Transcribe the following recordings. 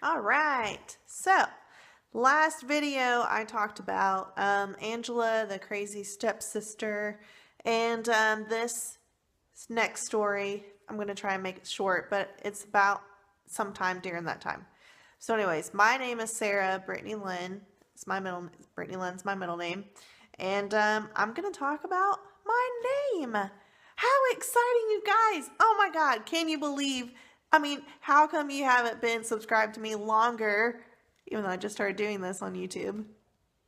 All right. So, last video I talked about Angela, the crazy stepsister, and this next story, I'm going to try and make it short, but it's about sometime during that time. So anyways, my name is Sarah Brittany Lynn. Brittany Lynn's my middle name. And I'm going to talk about my name. How exciting, you guys. Oh my God. Can you believe? How come you haven't been subscribed to me longer? Even though I just started doing this on YouTube.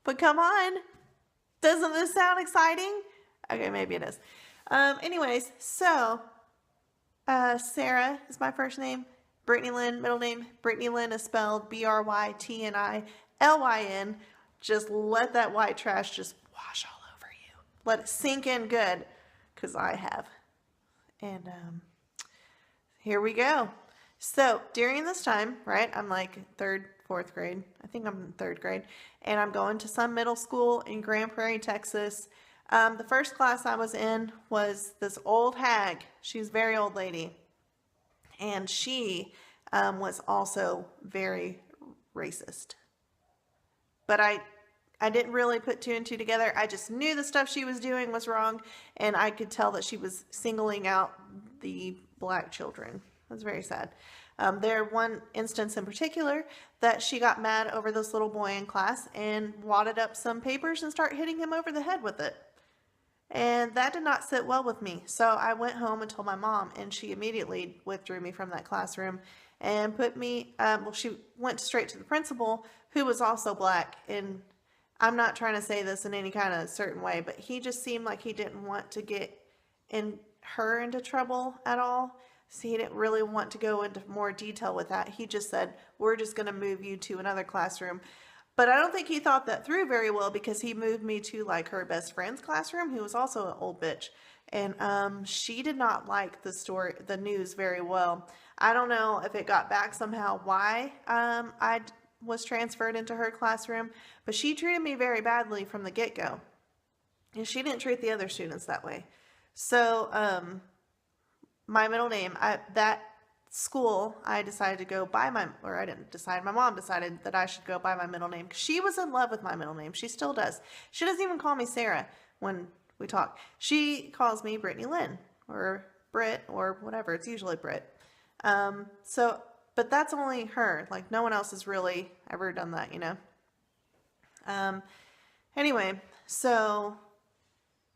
But come on. Doesn't this sound exciting? Okay, maybe it is. Anyways, so Sarah is my first name. Brittany Lynn, middle name. Brittany Lynn is spelled Brytnilyn. Just let that white trash just wash all over you. Let it sink in good, because I have. And here we go. So during this time, right, I'm like fourth grade. I think I'm in third grade. And I'm going to some middle school in Grand Prairie, Texas. The first class I was in was this old hag. She was a very old lady. And she was also very racist. But I didn't really put two and two together. I just knew the stuff she was doing was wrong. And I could tell that she was singling out the black children. It was very sad. There one instance in particular that she got mad over this little boy in class and wadded up some papers and started hitting him over the head with it. And that did not sit well with me. So I went home and told my mom, and she immediately withdrew me from that classroom and put me, she went straight to the principal, who was also black. And I'm not trying to say this in any kind of certain way, but he just seemed like he didn't want to get her into trouble at all. So he didn't really want to go into more detail with that. He just said, we're just going to move you to another classroom. But I don't think he thought that through very well, because he moved me to like her best friend's classroom, who was also an old bitch. And she did not like the news very well. I don't know if it got back somehow why I was transferred into her classroom, but she treated me very badly from the get-go. And she didn't treat the other students that way. So my middle name, that school, I decided to go by my mom decided that I should go by my middle name. She was in love with my middle name. She still does. She doesn't even call me Sarah when we talk. She calls me Brittany Lynn or Britt or whatever. It's usually Britt. But that's only her. Like, no one else has really ever done that, you know? Anyway, so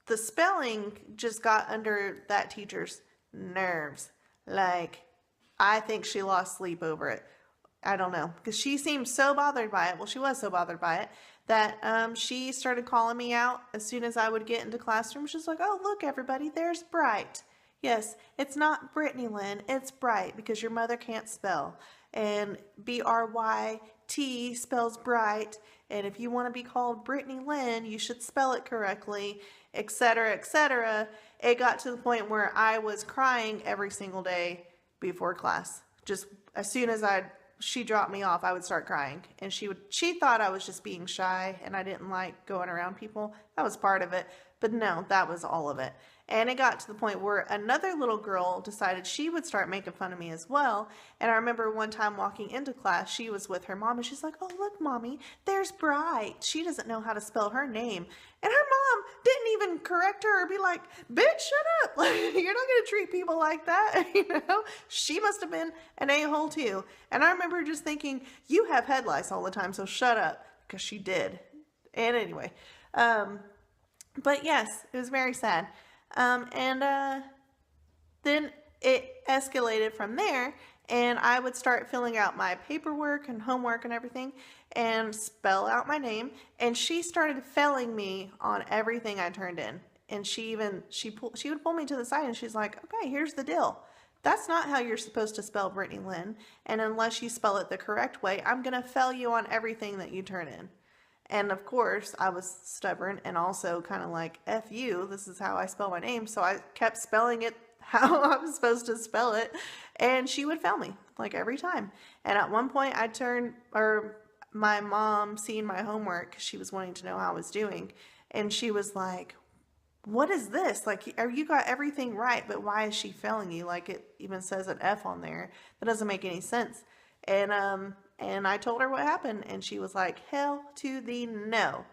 the spelling just got under that teacher's nerves. Like, I think she lost sleep over it. I don't know, because she seemed so bothered by it. Well, she was so bothered by it that she started calling me out as soon as I would get into classroom. She's like, oh, look, everybody, there's Bright. Yes, it's not Brittany Lynn, it's Bright, because your mother can't spell. And B-R-Y-T spells Bright. And if you want to be called Brittany Lynn, you should spell it correctly, etc., etc. It got to the point where I was crying every single day before class. Just as soon as she dropped me off, I would start crying. And she thought I was just being shy and I didn't like going around people. That was part of it. But no, that was all of it. And it got to the point where another little girl decided she would start making fun of me as well. And I remember one time walking into class, she was with her mom, and she's like, oh, look, Mommy, there's Bright. She doesn't know how to spell her name. And her mom didn't even correct her or be like, bitch, shut up. Like, you're not going to treat people like that. You know, she must have been an a-hole too. And I remember just thinking, you have head lice all the time, so shut up, because she did. And anyway, but yes, it was very sad. Then it escalated from there, and I would start filling out my paperwork and homework and everything and spell out my name, and she started failing me on everything I turned in. And she would pull me to the side and she's like, okay, here's the deal. That's not how you're supposed to spell Brittany Lynn, and unless you spell it the correct way, I'm going to fail you on everything that you turn in. And of course, I was stubborn and also kind of like, F you, this is how I spell my name. So I kept spelling it how I was supposed to spell it. And she would fail me, like, every time. And at one point, my mom seen my homework, she was wanting to know how I was doing. And she was like, what is this? Like, you got everything right, but why is she failing you? Like, it even says an F on there. That doesn't make any sense. And And I told her what happened, and she was like, hell to the no.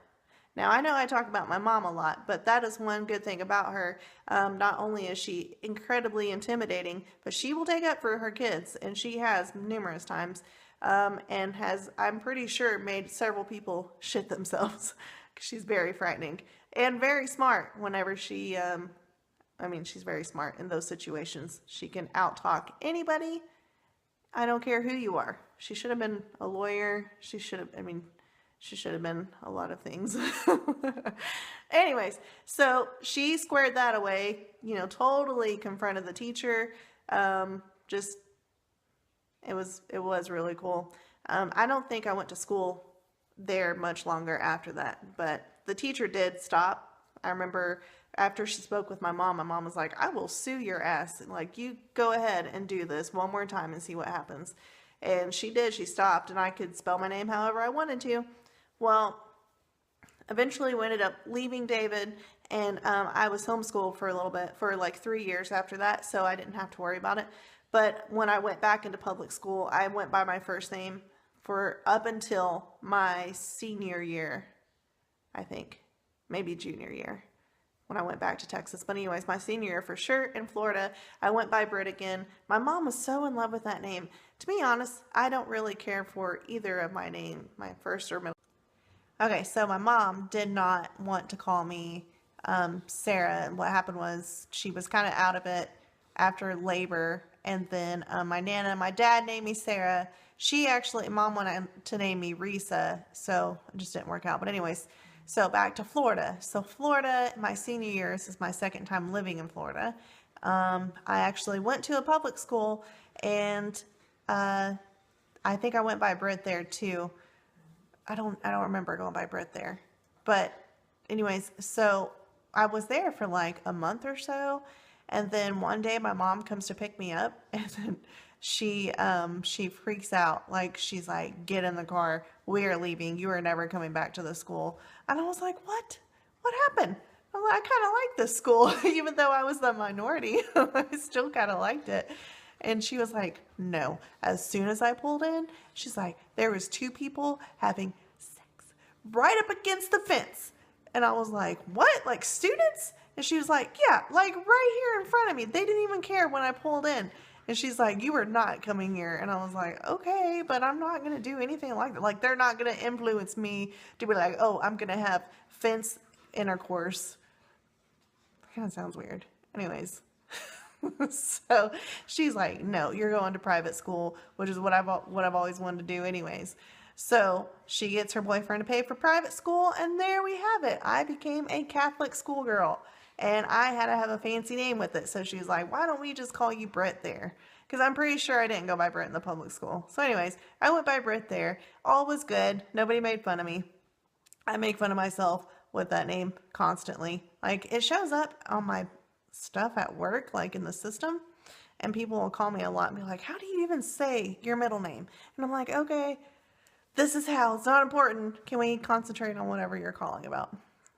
Now, I know I talk about my mom a lot, but that is one good thing about her. Not only is she incredibly intimidating, but she will take up for her kids, and she has numerous times, and has, I'm pretty sure, made several people shit themselves. She's very frightening and very smart whenever she, she's very smart in those situations. She can out-talk anybody. I don't care who you are. She should have been a lawyer. She should have been a lot of things. Anyways, so she squared that away, totally confronted the teacher. It was really cool. I don't think I went to school there much longer after that, but the teacher did stop. I remember after she spoke with my mom was like, I will sue your ass. Like, you go ahead and do this one more time and see what happens. And she did. She stopped, and I could spell my name however I wanted to. Well, eventually we ended up leaving David, and I was homeschooled for a little bit, for like 3 years after that, so I didn't have to worry about it. But when I went back into public school, I went by my first name for up until my senior year, I think, maybe junior year, when I went back to Texas. But anyways, my senior year for sure in Florida, I went by Britt again. My mom was so in love with that name. To be honest, I don't really care for either of my name, my first or middle. Okay, so my mom did not want to call me Sarah. And what happened was she was kind of out of it after labor. And then my Nana and my dad named me Sarah. Mom wanted to name me Risa, so it just didn't work out. But anyways, so back to Florida. So Florida, my senior year, this is my second time living in Florida. I actually went to a public school, and I think I went by Britt there too. I don't remember going by Britt there. But anyways, so I was there for like a month or so. And then one day my mom comes to pick me up, and then she freaks out. Like, she's like, get in the car. We are leaving. You are never coming back to the school. And I was like, what? What happened? I'm like, I kind of like this school. Even though I was the minority, I still kind of liked it. And she was like, no. As soon as I pulled in, she's like, there was 2 people having sex right up against the fence. And I was like, what? Like, students? And she was like, yeah, like right here in front of me. They didn't even care when I pulled in. And she's like, you are not coming here. And I was like, okay, but I'm not going to do anything like that. Like, they're not going to influence me to be like, oh, I'm going to have fence intercourse. That kind of sounds weird. Anyways. So she's like, no, you're going to private school, which is what I've always wanted to do anyways. So she gets her boyfriend to pay for private school, and there we have it. I became a Catholic schoolgirl, and I had to have a fancy name with it. So she's like, why don't we just call you Britt there? Because I'm pretty sure I didn't go by Britt in the public school. So anyways, I went by Britt there. All was good. Nobody made fun of me. I make fun of myself with that name constantly. Like, it shows up on my stuff at work, like in the system, and people will call me a lot and be like, how do you even say your middle name? And I'm like, okay, this is how. It's not important. Can we concentrate on whatever you're calling about?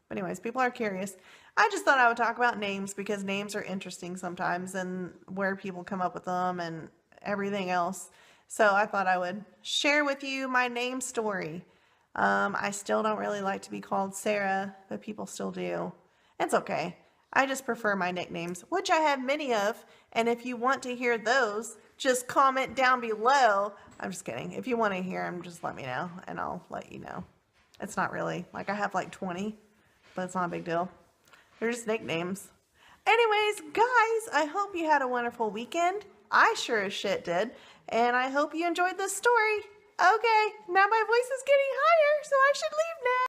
But anyways, people are curious. I just thought I would talk about names because names are interesting sometimes, and where people come up with them and everything else. So I thought I would share with you my name story. I still don't really like to be called Sarah, but people still do. It's okay. I just prefer my nicknames, which I have many of, and if you want to hear those, just comment down below. I'm just kidding. If you want to hear them, just let me know, and I'll let you know. It's not really, like, I have like 20, but it's not a big deal. They're just nicknames. Anyways, guys, I hope you had a wonderful weekend. I sure as shit did, and I hope you enjoyed this story. Okay, now my voice is getting higher, so I should leave now.